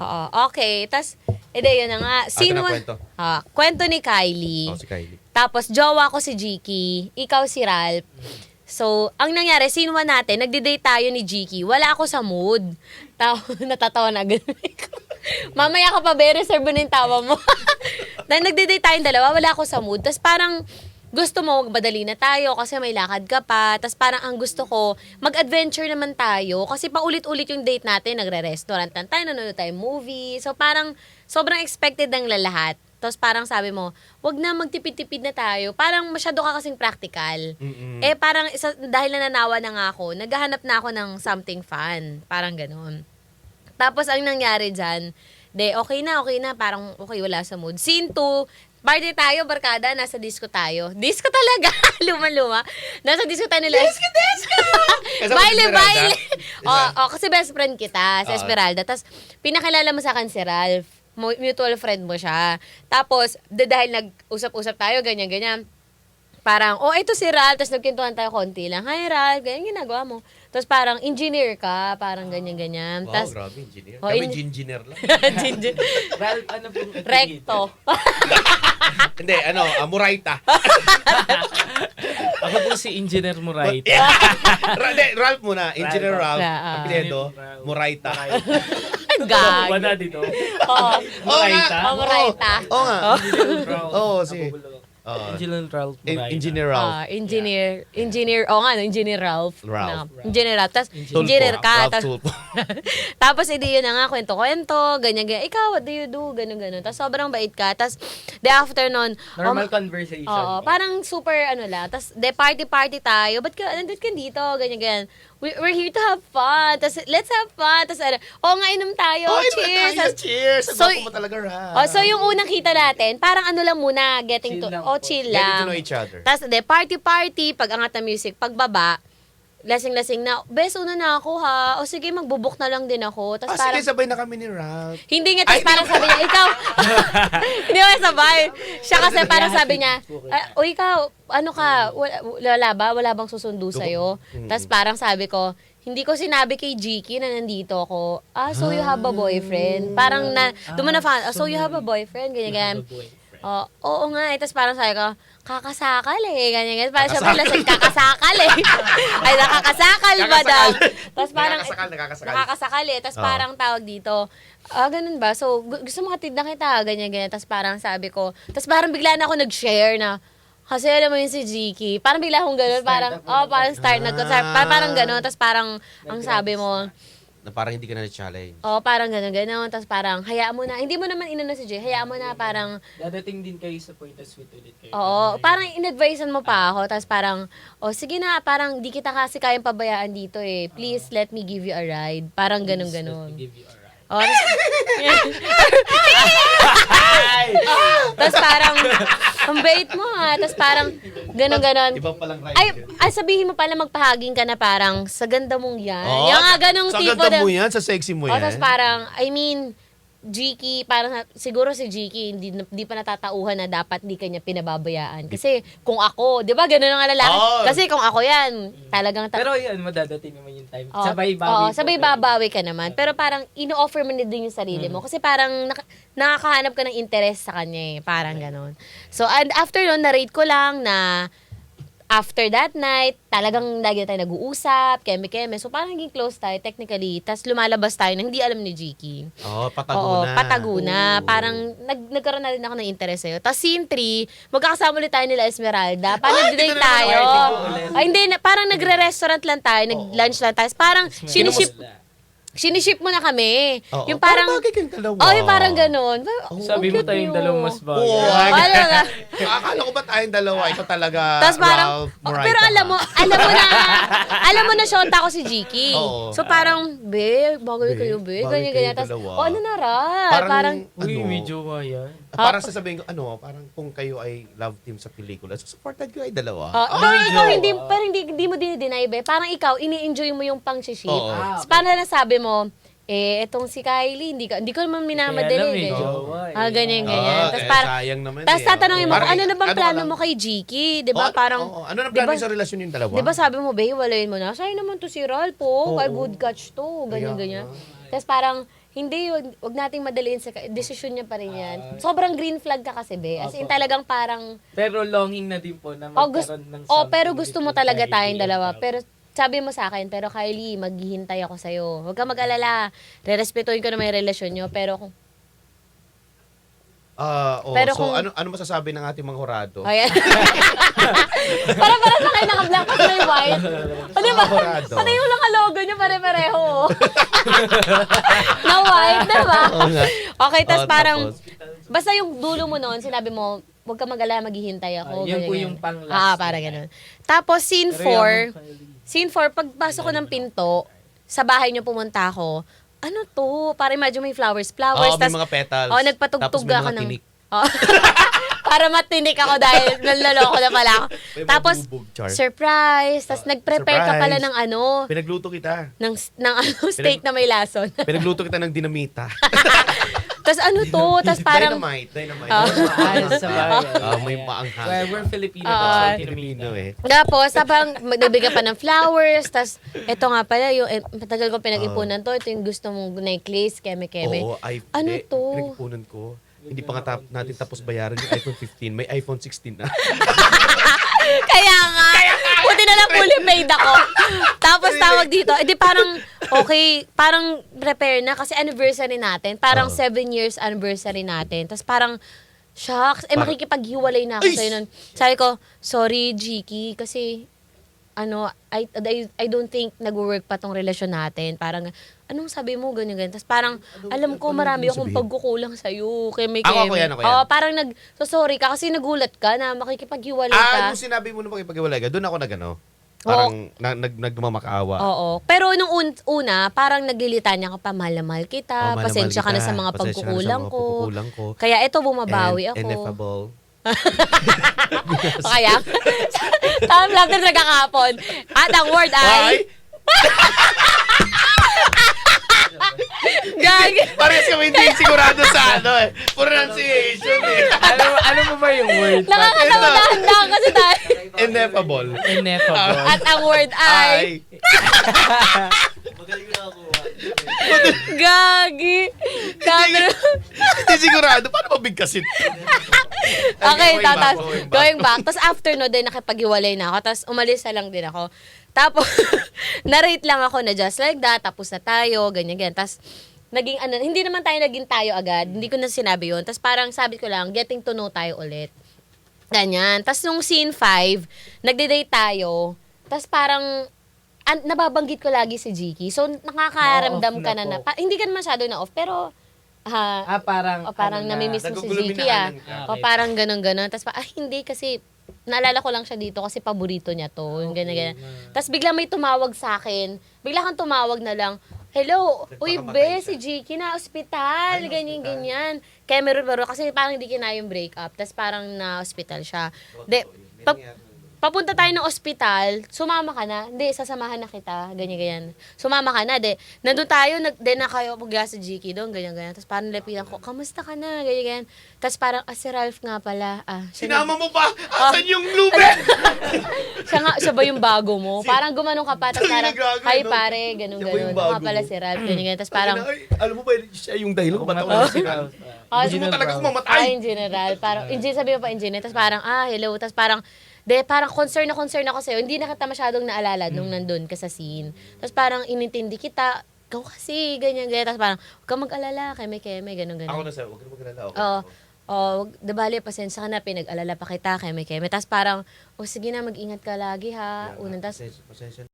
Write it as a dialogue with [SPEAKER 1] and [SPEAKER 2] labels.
[SPEAKER 1] Oo, okay. Tapos, yun na nga.
[SPEAKER 2] Sino na kwento?
[SPEAKER 1] Kwento ni Kylie.
[SPEAKER 2] Si Kylie.
[SPEAKER 1] Tapos, jowa ko si Jiki. Ikaw si Ralph. So, ang nangyari, scene 1 natin, nagde-date tayo ni Jiki. Wala ako sa mood. Natatawa na agad. Mamaya ka pa, reserve mo na yung tawa mo. Nagde-date tayong dalawa, wala ako sa mood. Tapos parang, gusto mo, magbadali na tayo kasi may lakad ka pa. Tapos parang ang gusto ko, mag-adventure naman tayo. Kasi paulit-ulit yung date natin, nagre-restaurant lang tayo, nanonood tayo movie. So parang, sobrang expected ng lahat. Tapos parang sabi mo, wag na magtipid-tipid na tayo. Parang masyado ka kasing practical. Parang dahil nananawa na nga ako, naghahanap na ako ng something fun. Parang ganun. Tapos ang nangyari dyan, okay na, parang okay, wala sa mood. Scene 2, party tayo, barkada, nasa disco tayo. Disco talaga, luma-luma. Nasa disco tayo nila. Disco! Baile! Kasi best friend kita, si Esmeralda. Tapos pinakilala mo sa akin si Ralph. Mutual friend mo siya. Tapos, dahil nag-usap-usap tayo, ganyan-ganyan. Parang, ito si Ralph. Tapos nagkintuhan tayo konti lang. Hi, Ralph. Ganyan ginagawa mo. Tapos parang, engineer ka. Parang ganyan-ganyan.
[SPEAKER 2] Wow,
[SPEAKER 1] Tapos,
[SPEAKER 2] grabe, engineer. Kami engineer lang.
[SPEAKER 3] Ralph, ano pong
[SPEAKER 1] Recto.
[SPEAKER 2] Hindi, Muraita.
[SPEAKER 3] Ako po si Engineer Muraita.
[SPEAKER 2] Ralph muna. Engineer Ralph. Apelyido, Muraita.
[SPEAKER 1] Gag.
[SPEAKER 3] Wala dito.
[SPEAKER 1] Oo.
[SPEAKER 3] Muraita.
[SPEAKER 1] Muraita.
[SPEAKER 2] Oo nga.
[SPEAKER 3] Engineer Ralph.
[SPEAKER 2] Oo, si...
[SPEAKER 3] Engineer Ralph Muraita.
[SPEAKER 2] Engineer Ralph.
[SPEAKER 1] Engineer Ralph.
[SPEAKER 2] Ralph.
[SPEAKER 1] Engineer Ralph. Tapos, engineer ka.
[SPEAKER 2] Ralph Tulpo.
[SPEAKER 1] Tapos, yun na nga, kwento-kwento, ganyan-ganyan. Ikaw, what do you do? Ganun-ganun. Tapos, sobrang bait ka. Tapos, the afternoon,
[SPEAKER 3] Normal conversation.
[SPEAKER 1] Oo, parang super lang. Tapos, party-party tayo. Ba't nandito ka dito? Ganyan-ganyan. We're here to have fun. Tapos, let's have fun. Tapos, nga, inom tayo. Cheers.
[SPEAKER 2] Cheers.
[SPEAKER 1] So,
[SPEAKER 2] Ang mo talaga, Ralph.
[SPEAKER 1] so, yung unang kita natin, parang lang muna, getting
[SPEAKER 3] Chill
[SPEAKER 1] to,
[SPEAKER 3] lang
[SPEAKER 1] chill
[SPEAKER 2] Getting
[SPEAKER 1] lang.
[SPEAKER 2] to know each other.
[SPEAKER 1] Tapos, party-party, pag angat ng music, pagbaba, lasing-lasing na, bes, una na ako ha. O sige, magbubuk na lang din ako. Tapos parang,
[SPEAKER 2] sige, sabay na kami ni Ralph.
[SPEAKER 1] hindi nga, tapos parang sabi niya, ikaw, hindi mo sabay. Siya kasi parang sabi niya, o ikaw, ano ka, wala bang susundo sa'yo? Tapos parang sabi ko, hindi ko sinabi kay Jiki na nandito ako. So you have a boyfriend? Parang doon mo na fan, so you have a boyfriend? Ganyan. Oo nga, tapos parang sabi ko, kakasakal ganyan. Parang sabi lasing, kakasakal Ay, nakakasakal, madam. Tapos parang, nakakasakal Tapos parang tawag dito, ganun ba? So, gusto mo hatid na kita, ganyan. Tapos parang sabi ko, tapos parang bigla na ako nag-share na, kasi alam mo yun si Jiki, parang bigla akong gano'n, parang, parang parang gano'n, tapos parang, ang sabi mo,
[SPEAKER 2] Na parang hindi ka na challenge.
[SPEAKER 1] parang gano'n, tapos parang, hayaan mo na, hindi mo naman inano si Jay, hayaan mo na, parang,
[SPEAKER 3] Dadating din kayo sa point na sweet ulit kayo.
[SPEAKER 1] parang in-advisean mo pa ako, tapos parang, sige na, parang, di kita kasi kayang pabayaan dito please let me give you a ride, parang gano'n.
[SPEAKER 3] Give you a ride.
[SPEAKER 1] Tapos parang, ang bait mo tapos parang, gano'n.
[SPEAKER 2] Ibang palang ride.
[SPEAKER 1] Ay, sabihin mo pala magpahaging ka na parang, sa ganda mong yan. Yung nga ganong
[SPEAKER 2] sa
[SPEAKER 1] tipo
[SPEAKER 2] ganda
[SPEAKER 1] na.
[SPEAKER 2] mo yan, sa sexy mo yan.
[SPEAKER 1] Tapos parang, I mean, Jiki, parang siguro si Jiki, hindi pa natatauhan na dapat di kanya pinababayaan. Kasi kung ako, di ba, gano'n nga lalaki. Kasi kung ako yan, talagang...
[SPEAKER 3] Pero yun, madadating naman yung time. Sabay bawi.
[SPEAKER 1] Sabay babawi ka naman. Pero parang, ino-offer mo na din yung sarili mo. Kasi parang, nakakahanap ka ng interest sa kanya Parang gano'n. So, and after nun, na-rate ko lang na after that night, talagang lagi na tayo nag-uusap, keme-keme. So, parang naging close tayo, technically. Tapos lumalabas tayo na hindi alam ni Jiki.
[SPEAKER 2] Patago na.
[SPEAKER 1] Patago na. Parang nagkaroon na rin ako ng interest sa'yo. Tapos scene 3, magkakasama ulit tayo nila Esmeralda. Parang nag-date tayo. Hindi, parang nagre-restaurant lang tayo, nag-lunch lang tayo. Parang siniship mo na kami. Yung parang
[SPEAKER 2] bagay kayong dalawa.
[SPEAKER 1] yung parang ganun.
[SPEAKER 3] Sabi mo tayong dalawang mas bagay.
[SPEAKER 1] Ano na?
[SPEAKER 2] Akala ko ba tayong dalawa? Ito talaga,
[SPEAKER 1] Tapos parang,
[SPEAKER 2] Ralph Muraita.
[SPEAKER 1] pero alam mo na shota ko si Jiki. So parang, bagay kayo,
[SPEAKER 2] bagay
[SPEAKER 1] ganyan.
[SPEAKER 2] kayo
[SPEAKER 1] Tapos,
[SPEAKER 2] dalawa.
[SPEAKER 1] ano na parang,
[SPEAKER 3] Uy, may jowa yan.
[SPEAKER 2] Parang sasabihin ko, parang kung kayo ay love team sa pelikula, so supported ko ay dalawa.
[SPEAKER 1] pero ikaw hindi mo dinideny, Parang ikaw, ini-enjoy mo yung pang-ship. Parang nasabi mo, etong si Kylie, hindi ko naman minamadali. Ganyan. Tapos parang,
[SPEAKER 2] sayang naman
[SPEAKER 1] tapos tatanungin mo, ano na bang plano
[SPEAKER 2] lang?
[SPEAKER 1] mo kay Jiki? Di ba parang,
[SPEAKER 2] ano na plano sa relasyon yung dalawa?
[SPEAKER 1] di ba sabi mo, walayin mo na, sayang naman to si Ralph kay good catch to, ganyan. Tapos parang, Hindi, wag nating madaliin sa desisyon niya pa rin yan. Sobrang green flag ka kasi, be. As in, talagang parang,
[SPEAKER 3] Pero longing na din po na
[SPEAKER 1] gusto,
[SPEAKER 3] magkaroon ng
[SPEAKER 1] pero
[SPEAKER 3] something
[SPEAKER 1] gusto mo
[SPEAKER 3] between
[SPEAKER 1] talaga
[SPEAKER 3] Kylie
[SPEAKER 1] tayong
[SPEAKER 3] and
[SPEAKER 1] dalawa.
[SPEAKER 3] Pao.
[SPEAKER 1] Pero sabi mo sa akin, pero Kylie, maghihintay ako sa'yo. Huwag ka mag-alala. Re-respetuhin ko na may relasyon nyo. Pero kung, Pero
[SPEAKER 2] so
[SPEAKER 1] kung-
[SPEAKER 2] ano masasabi ng ating mga horado?
[SPEAKER 1] ayan. para sa kayo naka-black at may white. O, diba?
[SPEAKER 2] Horado.
[SPEAKER 1] Pati yung naka-logo nyo, pare-pareho. oh. Na white, diba?
[SPEAKER 2] Oo nga.
[SPEAKER 1] Okay, tas
[SPEAKER 2] Oh,
[SPEAKER 1] parang,
[SPEAKER 2] tapos?
[SPEAKER 1] basta yung dulo mo noon, sinabi mo, huwag ka mag-alala, maghihintay ako.
[SPEAKER 3] Yan po
[SPEAKER 1] ganyan.
[SPEAKER 3] yung pang-last.
[SPEAKER 1] Para ganun. Tapos, scene
[SPEAKER 3] Pero yan,
[SPEAKER 1] 4,
[SPEAKER 3] Kylie.
[SPEAKER 1] scene 4, pagpasok ko ng pinto, sa bahay niyo pumunta ako, ano to? Para imagine may flowers.
[SPEAKER 2] Oo, may
[SPEAKER 1] tas-
[SPEAKER 2] mga petals.
[SPEAKER 1] Oh, nagpatugtog
[SPEAKER 2] Tapos may
[SPEAKER 1] ako
[SPEAKER 2] mga
[SPEAKER 1] ng...
[SPEAKER 2] tinik.
[SPEAKER 1] Oh. Para matinik ako dahil naloloko na pala ako.
[SPEAKER 2] May mga
[SPEAKER 1] Tapos,
[SPEAKER 2] bubog, char.
[SPEAKER 1] surprise. Tapos, nag-prepare ka pala
[SPEAKER 2] surprise.
[SPEAKER 1] ng ano,
[SPEAKER 2] Pinagluto kita.
[SPEAKER 1] ng steak na may lason.
[SPEAKER 2] Pinagluto kita ng dinamita.
[SPEAKER 1] Tapos, ano to? Tapos, parang,
[SPEAKER 2] Dynamite.
[SPEAKER 3] Mahal sa bayan.
[SPEAKER 2] May maanghang.
[SPEAKER 3] Well, we're Filipino.
[SPEAKER 1] Ah,
[SPEAKER 3] so
[SPEAKER 2] Filipino eh.
[SPEAKER 1] tapos, habang nagbigay pa ng flowers, tapos, eto nga pala, yung, matagal ko pinag-ipunan to, ito yung gusto mong necklace, keme-keme.
[SPEAKER 2] Oo,
[SPEAKER 1] Ano
[SPEAKER 2] hindi,
[SPEAKER 1] to?
[SPEAKER 2] pinag-ipunan ko. Hindi pa nga natin tapos bayaran yung iPhone 15. May iPhone 16 na.
[SPEAKER 1] Kaya nga, buti na lang fully paid ako. Tapos tawag dito, edi parang, okay, parang prepare na kasi anniversary natin. Parang
[SPEAKER 2] Oo.
[SPEAKER 1] 7 years anniversary natin. Tapos parang, shucks, makikipaghiwalay na ako
[SPEAKER 2] Ay!
[SPEAKER 1] sa'yo nun. Sabi ko, sorry, Jiki, kasi, I don't think nag-work pa tong relasyon natin. Parang, anong sabi mo, ganyan. Tapos parang, alam ko, marami akong pagkukulang sa'yo. Keme.
[SPEAKER 2] Ako yan.
[SPEAKER 1] Oo, parang sorry ka kasi nagulat ka na makikipaghiwalay ka.
[SPEAKER 2] Nung sinabi mo na makipag-iwalay ka, doon ako nagano. Parang nagmamakaawa.
[SPEAKER 1] Oo. Pero nung una, parang naglilitan niya ako pa, mahal na mahal kita,
[SPEAKER 2] Oh, mahal na
[SPEAKER 1] pasensya ka
[SPEAKER 2] mahal
[SPEAKER 1] na sa
[SPEAKER 2] kita.
[SPEAKER 1] mga
[SPEAKER 2] Pasensya ka na sa
[SPEAKER 1] pagkukulang
[SPEAKER 2] mga
[SPEAKER 1] ko.
[SPEAKER 2] pagkukulang ko.
[SPEAKER 1] Kaya ito, bumabawi ako.
[SPEAKER 2] Ineffable.
[SPEAKER 1] O kaya, time lang din nagkakapon. At ang word ay, gag.
[SPEAKER 2] Parehas kami hindi sigurado sa ano eh. Pronunciation eh.
[SPEAKER 3] ano mo ba yung word?
[SPEAKER 1] Nakakatawa dahan-dahan kasi tayo.
[SPEAKER 2] Ineffable.
[SPEAKER 3] Ineffable.
[SPEAKER 1] At ang word ay, gagi. Camera.
[SPEAKER 2] Hindi sigurado. Paano mabigkasin?
[SPEAKER 1] Okay,
[SPEAKER 2] Going back,
[SPEAKER 1] tapos
[SPEAKER 2] going back.
[SPEAKER 1] going back. Tapos after no, din nakipaghiwalay na ako. Tapos umalis na lang din ako. Tapos, narate lang ako na just like that. Tapos na tayo, ganyan. Tapos, naging ano, hindi naman tayo naging tayo agad. Hindi ko na sinabi yun. Tapos parang sabi ko lang, getting to know tayo ulit. Ganyan. Tapos nung scene 5, nagde-date tayo. Tapos parang, nababanggit ko lagi si Jiki. So, nakakaramdam
[SPEAKER 3] Na-off
[SPEAKER 1] ka
[SPEAKER 3] na
[SPEAKER 1] na,
[SPEAKER 3] po.
[SPEAKER 1] hindi ka naman masyado na-off, pero,
[SPEAKER 3] Parang,
[SPEAKER 1] o parang
[SPEAKER 3] ano na,
[SPEAKER 1] namimiss mo si
[SPEAKER 2] naguguluminahan
[SPEAKER 1] Ziki ah.
[SPEAKER 2] ka.
[SPEAKER 1] O
[SPEAKER 3] Okay.
[SPEAKER 1] parang ganun-ganun. Tapos hindi kasi, naalala ko lang siya dito kasi paborito niya to. Yung ganyan-ganyan. Tapos bigla may tumawag sa akin. Bigla kang tumawag na lang, hello, uy be, si Jiki na ospital, ganyan-ganyan. Kaya meron kasi parang hindi kinaya yung breakup. Tapos parang na-hospital siya. Papunta tayo ng ospital, sumama ka na. Hindi, sasamahan na kita. Ganyan-ganyan. Sumama ka na. Nandun tayo, na kayo pagya sa Jiki doon, ganyan-ganyan. Tapos parang lapitan ko, kamusta ka na? Ganyan-ganyan. Tapos parang, si Ralph nga pala.
[SPEAKER 2] Sinama mo pa? Asan yung lube?
[SPEAKER 1] Siya ba yung bago mo? Parang gumanong ka pa. Tapos parang,
[SPEAKER 2] Gago,
[SPEAKER 1] hi
[SPEAKER 2] no?
[SPEAKER 1] pare,
[SPEAKER 2] Siya ba
[SPEAKER 1] ganun-ganun.
[SPEAKER 2] yung
[SPEAKER 1] Ako
[SPEAKER 2] bago
[SPEAKER 1] nga pala
[SPEAKER 2] mo?
[SPEAKER 1] si Ralph, ganyan-ganyan. Tapos parang,
[SPEAKER 2] Alam mo ba, siya yung dahilan kung ba't ako nasinan? Gusto mo talaga akong mamatay.
[SPEAKER 1] in general. Parang, sabi mo pa engineer. Tapos parang, hello. Tapos parang, parang concern ako sa'yo. Hindi na kita masyadong naalala nung nandun ka sa scene. Tapos parang inintindi kita, ikaw kasi, ganyan-ganyan. Tapos parang, huwag kang mag-alala, keme-keme, ganun-ganun.
[SPEAKER 2] Ako na sa'yo, huwag ka na mag-alala. Okay.
[SPEAKER 1] Dabali, pasensya ka na, pinag-alala pa kita, keme-keme. Tapos parang, sige na, mag-ingat ka lagi ha. Unang, tapos,
[SPEAKER 2] Pasensya